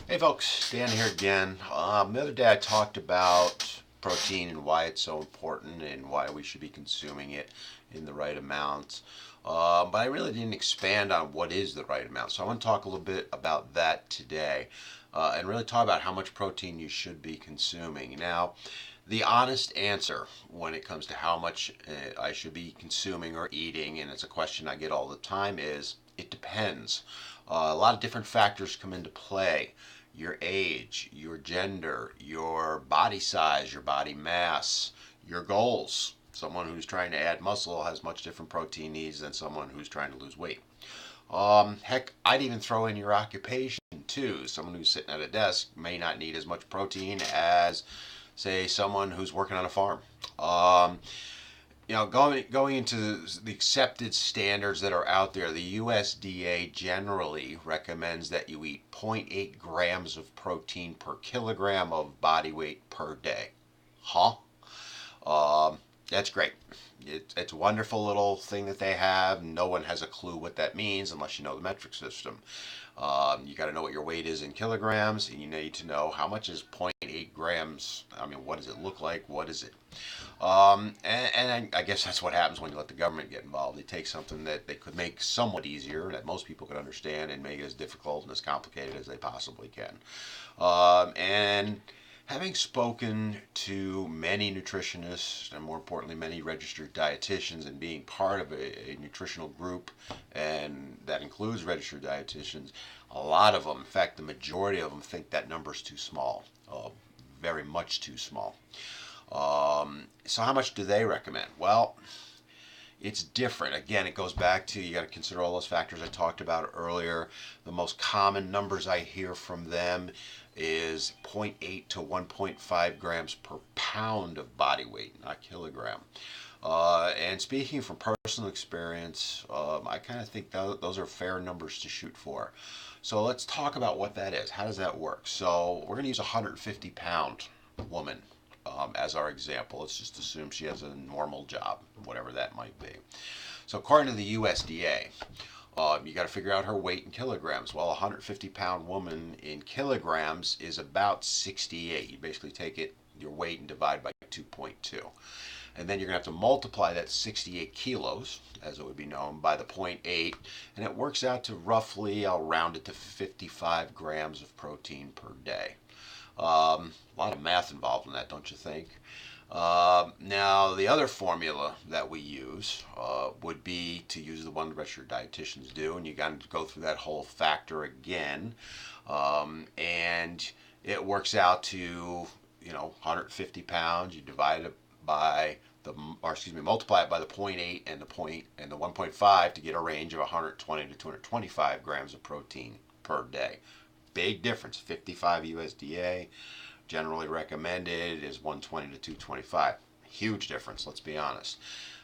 Hey folks, Dan here again. The other day I talked about protein and why it's so important and why we should be consuming it in the right amounts. But I really didn't expand on what is the right amount. So I want to talk a little bit about that today and really talk about how much protein you should be consuming. Now, the honest answer when it comes to how much I should be consuming or eating, and it's a question I get all the time, is it depends. A lot of different factors come into play: your age, your gender, your body size, your body mass, your goals. Someone who's trying to add muscle has much different protein needs than someone who's trying to lose weight. Heck, I'd even throw in your occupation too. Someone who's sitting at a desk may not need as much protein as, say, someone who's working on a farm. Um, going into the accepted standards that are out there, the USDA generally recommends that you eat zero point 0.8 grams of protein per kilogram of body weight per day. Huh? That's great. It's a wonderful little thing that they have. No one has a clue what that means unless you know the metric system. You got to know what your weight is in kilograms, and you need to know how much is zero point 0.8 grams. I mean, what does it look like? What is it? And I guess that's what happens when you let the government get involved. They take something that they could make somewhat easier, that most people could understand, and make it as difficult and as complicated as they possibly can. And having spoken to many nutritionists, and more importantly, many registered dietitians, and being part of a nutritional group, and that includes registered dietitians, a lot of them, in fact, the majority of them, think that number's too small, very much too small. So how much do they recommend? Well, it's different. Again, it goes back to, you got to consider all those factors I talked about earlier. The most common numbers I hear from them is zero point 0.8 to 1.5 grams per pound of body weight, not kilogram. And speaking from personal experience, I kind of think those are fair numbers to shoot for. So let's talk about what that is. How does that work? So we're going to use a 150-pound woman as our example. Let's just assume she has a normal job, whatever that might be. So according to the USDA, you got to figure out her weight in kilograms. Well, a 150-pound woman in kilograms is about 68. You basically take your weight and divide by 2.2. And then you're going to have to multiply that 68 kilos, as it would be known, by the 0.8, and it works out to roughly, I'll round it to 55 grams of protein per day. A lot of math involved in that, don't you think? Now, the other formula that we use would be to use the one the registered dietitians do, and you got to go through that whole factor again, and it works out to 150 pounds. You divide it by multiply it by the 0.8 and the 1.5 to get a range of 120 to 225 grams of protein per day. Big difference. 55 USDA. Generally recommended is 120 to 225. Huge difference, let's be honest.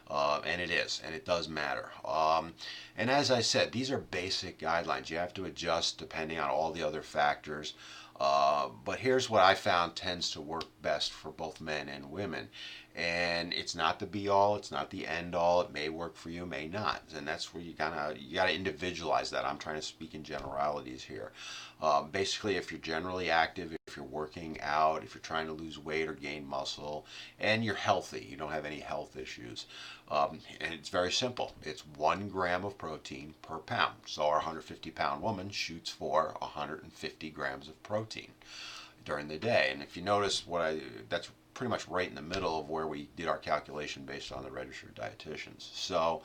And it is, and it does matter. And as I said, these are basic guidelines. You have to adjust depending on all the other factors. But here's what I found tends to work best for both men and women. And it's not the be all, it's not the end all. It may work for you, may not. And that's where you gotta individualize that. I'm trying to speak in generalities here. Basically, if you're generally active, if you're working out, if you're trying to lose weight or gain muscle, and you're healthy, you don't have any health issues, and it's very simple. It's 1 gram of protein per pound. So our 150-pound woman shoots for 150 grams of protein during the day. And if you notice, that's pretty much right in the middle of where we did our calculation based on the registered dietitians. So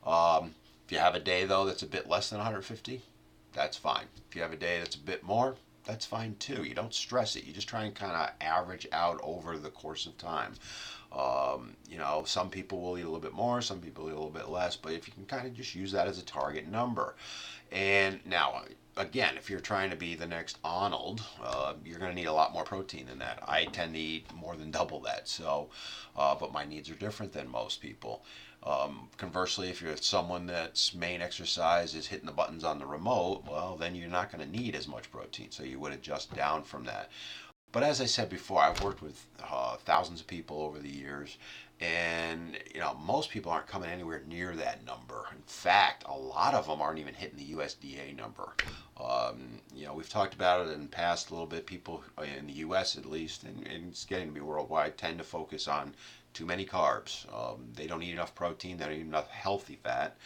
if you have a day, though, that's a bit less than 150, that's fine. If you have a day that's a bit more, that's fine too. You don't stress it. You just try and kind of average out over the course of time. Some people will eat a little bit more, some people eat a little bit less, but if you can kind of just use that as a target number. And now, again, if you're trying to be the next Arnold, you're going to need a lot more protein than that. I tend to eat more than double that, but my needs are different than most people. Conversely, if you're someone that's main exercise is hitting the buttons on the remote, well, then you're not going to need as much protein, so you would adjust down from that. But as I said before, I've worked with thousands of people over the years, and most people aren't coming anywhere near that number. In fact, a lot of them aren't even hitting the USDA number. We've talked about it in the past a little bit. People in the U.S. at least, and it's getting to be worldwide, tend to focus on too many carbs. They don't eat enough protein. They don't eat enough healthy fat.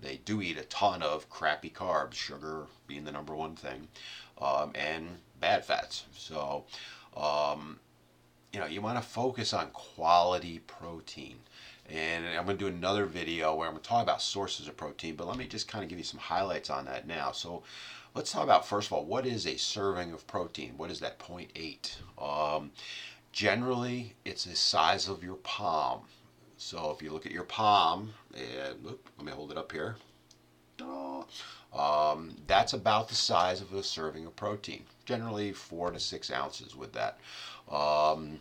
They do eat a ton of crappy carbs, sugar being the number one thing, and bad fats. So, um, you want to focus on quality protein. And I'm going to do another video where I'm going to talk about sources of protein, but let me just kind of give you some highlights on that now. So let's talk about, first of all, what is a serving of protein? What is that, 0.8? Generally, it's the size of your palm. So if you look at your palm, and let me hold it up here. That's about the size of a serving of protein. Generally 4 to 6 ounces with that. Um,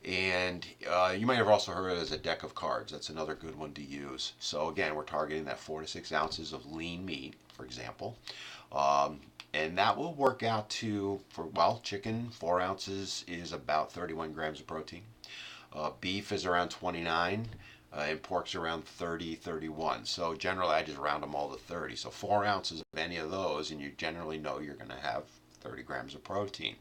and you might have also heard it as a deck of cards. That's another good one to use. So again, we're targeting that 4 to 6 ounces of lean meat, for example. And that will work out to, chicken, 4 ounces is about 31 grams of protein. Beef is around 29. And pork's around 30, 31. So generally, I just round them all to 30. So 4 ounces of any of those, and you generally know you're going to have 30 grams of protein.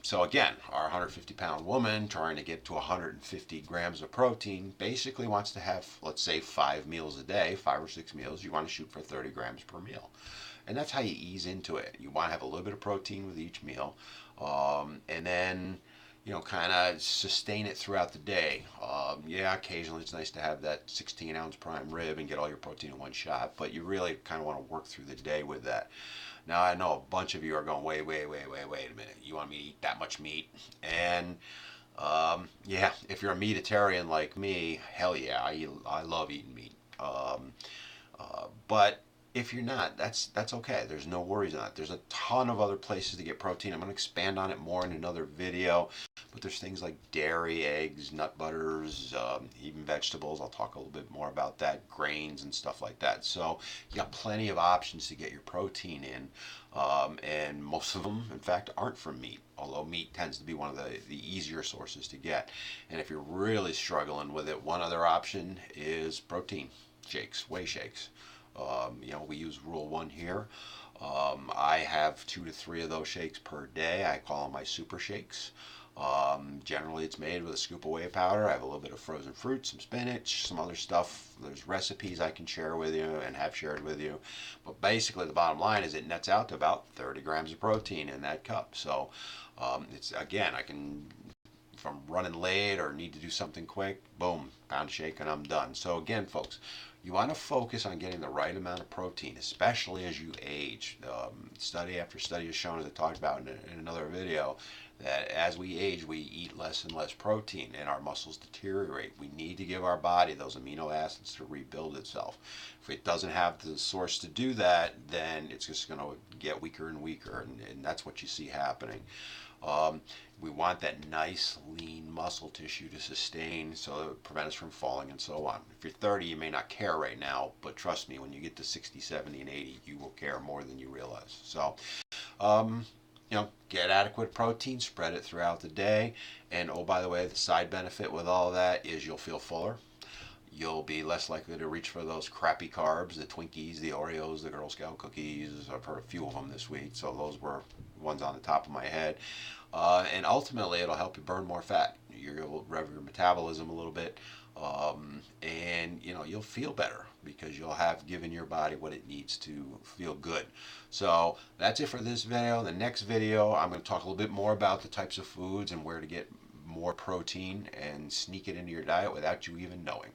So again, our 150-pound woman trying to get to 150 grams of protein basically wants to have, let's say, 5 meals a day, 5 or 6 meals. You want to shoot for 30 grams per meal. And that's how you ease into it. You want to have a little bit of protein with each meal. And then kind of sustain it throughout the day. Occasionally it's nice to have that 16-ounce prime rib and get all your protein in one shot, but you really kind of want to work through the day with that. Now, I know a bunch of you are going, wait a minute. You want me to eat that much meat? And if you're a meatitarian like me, hell yeah, I love eating meat. But if you're not, that's okay. There's no worries on it. There's a ton of other places to get protein. I'm going to expand on it more in another video. But there's things like dairy, eggs, nut butters, even vegetables. I'll talk a little bit more about that, grains and stuff like that. So you got plenty of options to get your protein in. And most of them, in fact, aren't from meat, although meat tends to be one of the easier sources to get. And if you're really struggling with it, one other option is protein shakes, whey shakes. We use Rule 1 here. I have 2 to 3 of those shakes per day. I call them my super shakes. Generally, it's made with a scoop of whey powder. I have a little bit of frozen fruit, some spinach, some other stuff. There's recipes I can share with you and have shared with you. But basically, the bottom line is it nets out to about 30 grams of protein in that cup. So, I can, if I'm running late or need to do something quick, boom, pound shake and I'm done. So again, folks, you want to focus on getting the right amount of protein, especially as you age. Study after study has shown, as I talked about in another video, that as we age, we eat less and less protein and our muscles deteriorate. We need to give our body those amino acids to rebuild itself. If it doesn't have the source to do that, then it's just going to get weaker and weaker, and that's what you see happening. We want that nice, lean muscle tissue to sustain so it prevents us from falling and so on. If you're 30, you may not care right now, but trust me, when you get to 60, 70, and 80, you will care more than you realize. So, get adequate protein, spread it throughout the day, and oh, by the way, the side benefit with all of that is you'll feel fuller. You'll be less likely to reach for those crappy carbs, the Twinkies, the Oreos, the Girl Scout cookies. I've heard a few of them this week, so those were ones on the top of my head. And ultimately, it'll help you burn more fat. You'll rev your metabolism a little bit, and you'll feel better because you'll have given your body what it needs to feel good. So that's it for this video. The next video, I'm going to talk a little bit more about the types of foods and where to get more protein and sneak it into your diet without you even knowing.